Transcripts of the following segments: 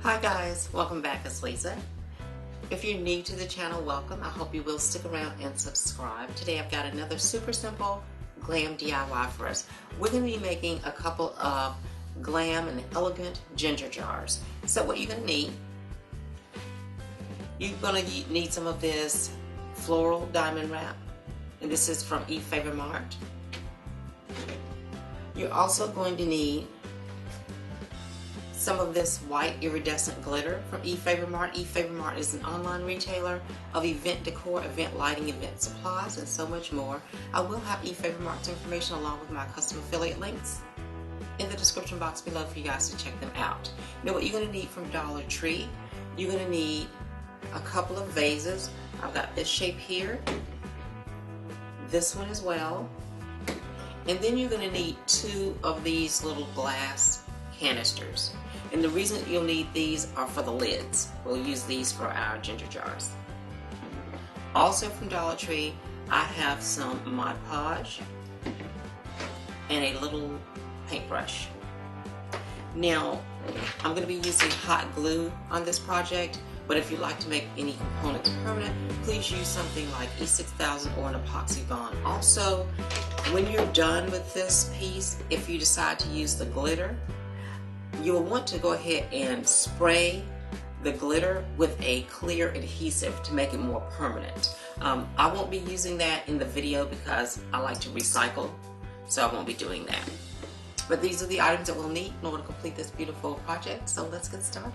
Hi guys, welcome back. It's Lisa. If you're new to the channel, welcome. I hope you will stick around and subscribe. Today I've got another super simple glam DIY for us. We're going to be making a couple of glam and elegant ginger jars. So what you're going to need some of this floral diamond wrap, and this is from Efavormart. You're also going to need some of this white iridescent glitter from Efavormart. Efavormart is an online retailer of event decor, event lighting, event supplies, and so much more. I will have Efavormart's information along with my custom affiliate links in the description box below for you guys to check them out. Now what you're going to need from Dollar Tree, you're going to need a couple of vases. I've got this shape here, this one as well, and then you're going to need two of these little glass canisters. And the reason you'll need these are for the lids. We'll use these for our ginger jars. Also from Dollar Tree, I have some Mod Podge and a little paintbrush. Now, I'm going to be using hot glue on this project, but if you'd like to make any components permanent, please use something like E6000 or an epoxy bond. Also, when you're done with this piece, if you decide to use the glitter, you will want to go ahead and spray the glitter with a clear adhesive to make it more permanent. I won't be using that in the video because I like to recycle, so I won't be doing that. But these are the items that we'll need in order to complete this beautiful project, so let's get started.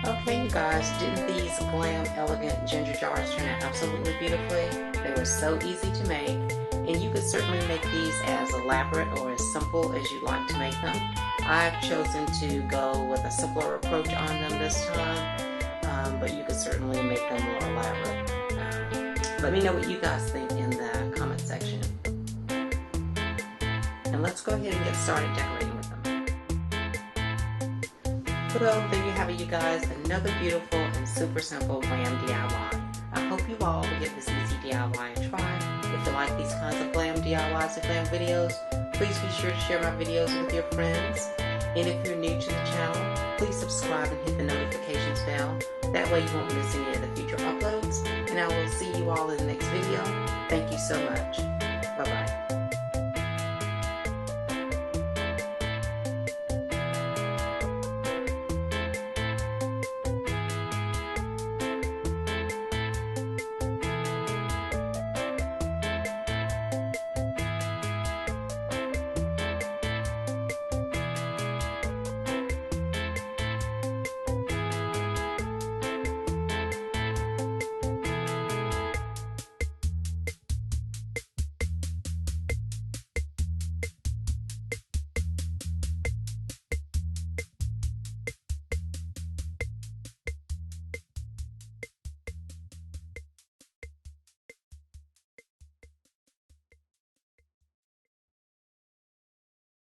Okay, you guys, didn't these Glam Elegant ginger jars turn out absolutely beautifully? They were so easy to make, and you could certainly make these as elaborate or as simple as you'd like to make them. I've chosen to go with a simpler approach on them this time, but you could certainly make them more elaborate. Let me know what you guys think in the comment section. And let's go ahead and get started decorating with them. Well, there you have it, you guys, another beautiful and super simple Glam DIY. I hope you all will give this easy DIY a try. If you like these kinds of Glam DIYs or Glam videos, please be sure to share my videos with your friends. And if you're new to the channel, please subscribe and hit the notifications bell. That way you won't miss any of the future uploads. And I will see you all in the next video. Thank you so much. Bye-bye.